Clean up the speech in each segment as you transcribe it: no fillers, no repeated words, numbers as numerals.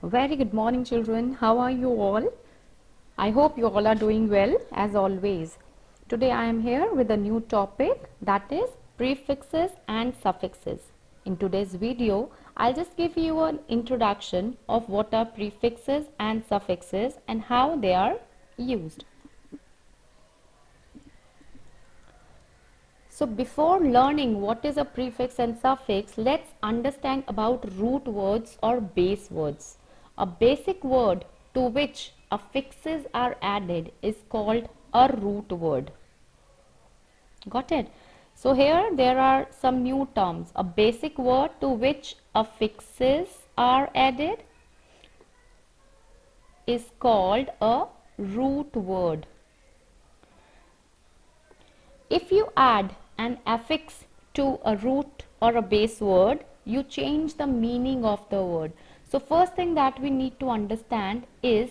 Very good morning, children. How are you all? I hope you all are doing well as always. Today I am here with a new topic, that is prefixes and suffixes. In today's video, I'll just give you an introduction of what are prefixes and suffixes and how they are used. So before learning what is a prefix and suffix, let's understand about root words or base words. A basic word to which affixes are added is called a root word. Got it? So here there are some new terms. A basic word to which affixes are added is called a root word. If you add an affix to a root or a base word, you change the meaning of the word. So first thing that we need to understand is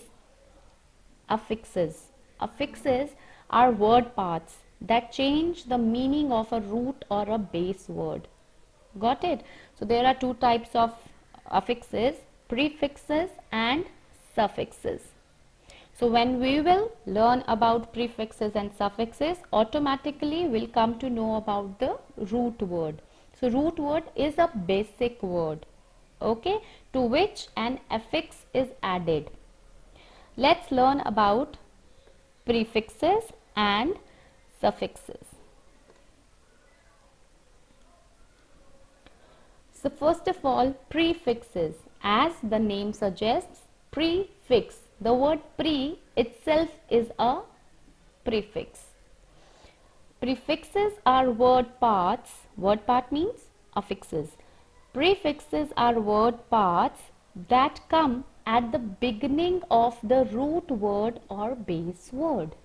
affixes. Affixes are word paths that change the meaning of a root or a base word. Got it? So there are two types of affixes, prefixes and suffixes. So when we will learn about prefixes and suffixes, automatically we'll come to know about the root word. So root word is a basic word, okay, to which an affix is added. Let's learn about prefixes and suffixes. So first of all, prefixes, as the name suggests, prefix. The word pre itself is a prefix. Prefixes are word paths. Word path means affixes. Prefixes are word paths that come at the beginning of the root word or base word.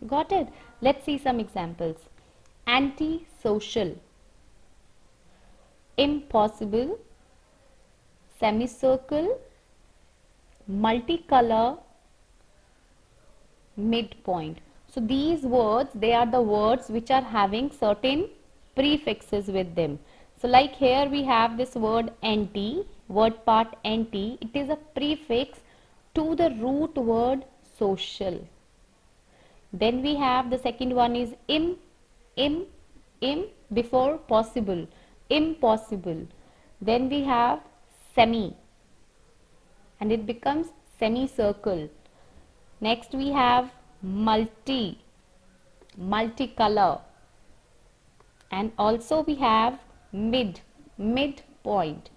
Got it? Let's see some examples. Anti-social, impossible, semicircle, multicolor, midpoint. So these words, they are the words which are having certain prefixes with them. So like here we have this word anti, word part anti. It is a prefix to the root word social. Then we have the second one is im before possible, impossible. Then we have semi and it becomes semicircle. Next we have multicolor, and also we have midpoint.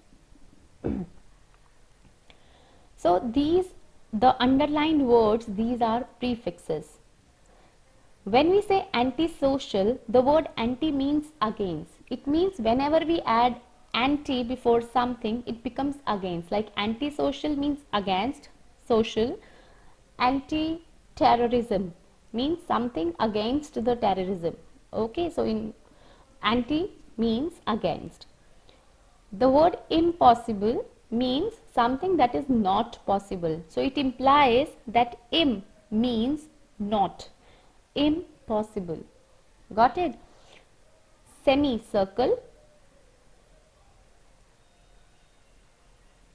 So the underlined words, these are prefixes. When we say antisocial, the word anti means against. It means whenever we add anti before something, it becomes against. Like antisocial means against social. Anti-terrorism means something against the terrorism. Okay, so in anti means against. The word impossible means something that is not possible. So it implies that im means not. Impossible. Got it? Semicircle.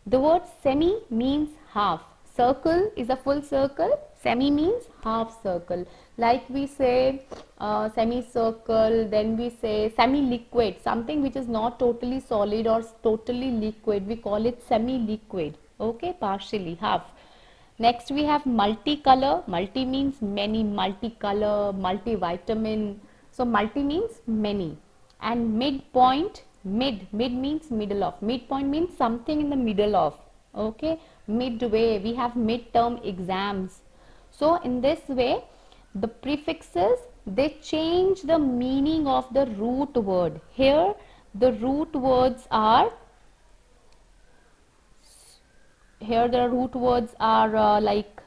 The word semi means half. Circle is a full circle. Semi means half circle. Like we say semicircle, then we say semi-liquid, something which is not totally solid or totally liquid. We call it semi-liquid. Okay, partially, half. Next we have multicolor. Multi means many, multicolor, multivitamin. So multi means many. And midpoint, mid means middle of. Midpoint means something in the middle of. Okay, midway. We have midterm exams. So in this way, the prefixes, they change the meaning of the root word. Here the root words are like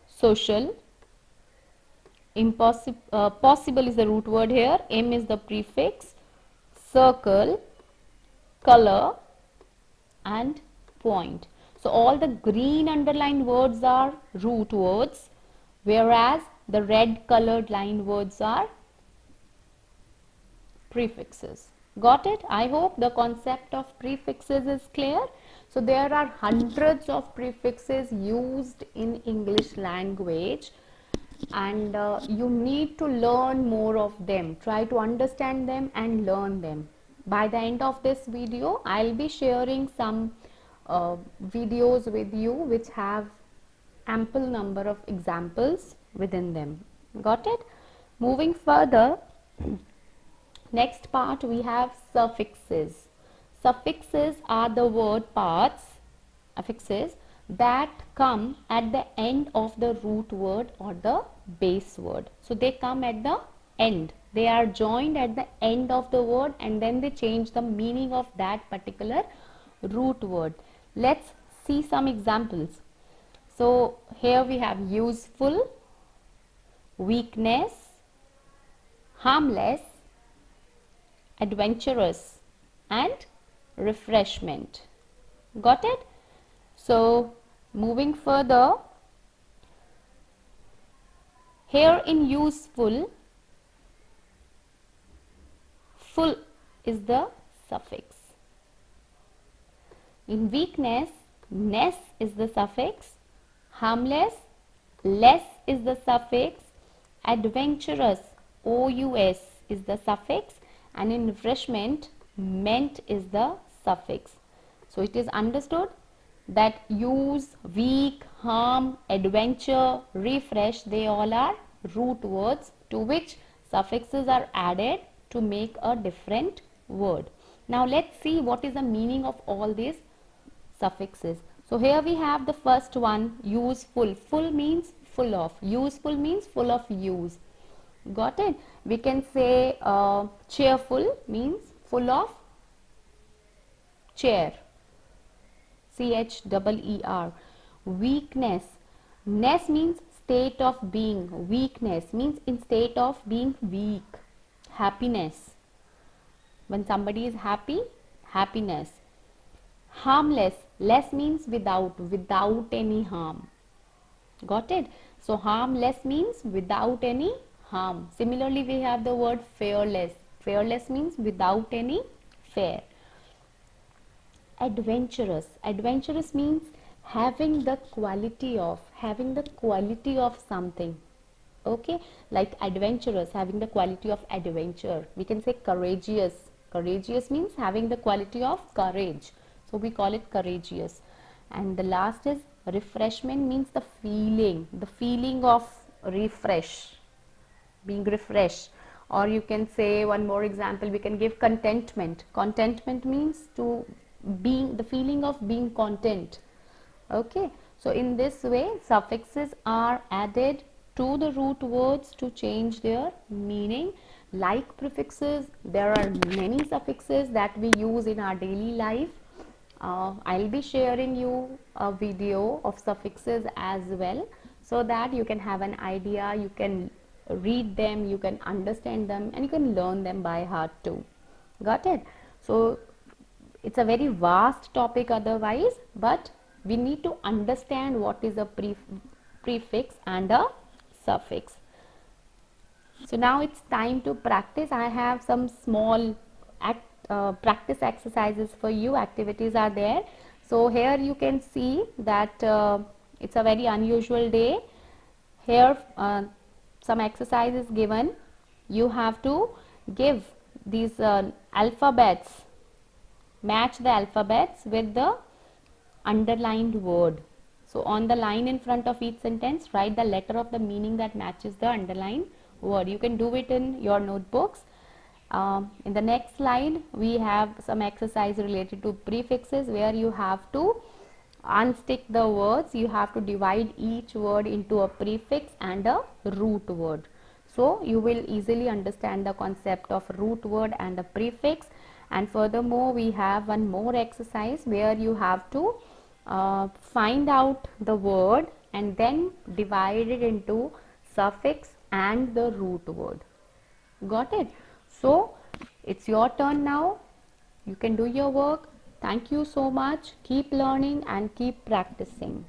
social, impossible, possible is the root word here, m is the prefix, circle, color and point. So all the green underlined words are root words, whereas the red colored line words are prefixes. Got it? I hope the concept of prefixes is clear. So there are hundreds of prefixes used in English language, and you need to learn more of them. Try to understand them and learn them. By the end of this video, I'll be sharing some videos with you which have ample number of examples within them. Got it? Moving further, next part we have suffixes. Suffixes are the word parts, affixes, that come at the end of the root word or the base word. So they come at the end. They are joined at the end of the word and then they change the meaning of that particular root word. Let's see some examples. So here we have useful, weakness, harmless, adventurous, and refreshment. Got it? So moving further, here in useful, full is the suffix. In weakness, ness is the suffix. Harmless, less is the suffix. Adventurous, ous is the suffix, and in refreshment, ment is the suffix. So it is understood that use, weak, harm, adventure, refresh, they all are root words to which suffixes are added to make a different word. Now let's see what is the meaning of all these suffixes. So here we have the first one, useful. Full means full of. Useful means full of use. Got it? We can say cheerful means full of chair. CHEER. Weakness. Ness means state of being. Weakness means in state of being weak. Happiness. When somebody is happy, happiness. Harmless. Less means without any harm. Got it? So harmless means without any harm. Similarly, we have the word fearless. Fearless means without any fear. Adventurous. Adventurous means having the quality of something. Okay, like adventurous, having the quality of adventure. We can say courageous. Courageous means having the quality of courage. So we call it courageous. And the last is refreshment, means the feeling of refresh, being refreshed. Or you can say one more example, we can give contentment. Contentment means to being, the feeling of being content. Okay, so in this way suffixes are added to the root words to change their meaning. Like prefixes, there are many suffixes that we use in our daily life. I'll be sharing you a video of suffixes as well, so that you can have an idea, you can read them, you can understand them, and you can learn them by heart too. Got it? So it's a very vast topic otherwise, but we need to understand what is a prefix and a suffix. So now it's time to practice. I have some small practice exercises for you. Activities are there. So here you can see that it's a very unusual day. Here some exercise is given. You have to give these alphabets, match the alphabets with the underlined word. So on the line in front of each sentence, write the letter of the meaning that matches the underlined word. You can do it in your notebooks. In the next slide, we have some exercise related to prefixes, where you have to unstick the words. You have to divide each word into a prefix and a root word. So you will easily understand the concept of root word and a prefix. And furthermore, we have one more exercise where you have to find out the word and then divide it into suffix and the root word. Got it? So it's your turn now. You can do your work. Thank you so much. Keep learning and keep practicing.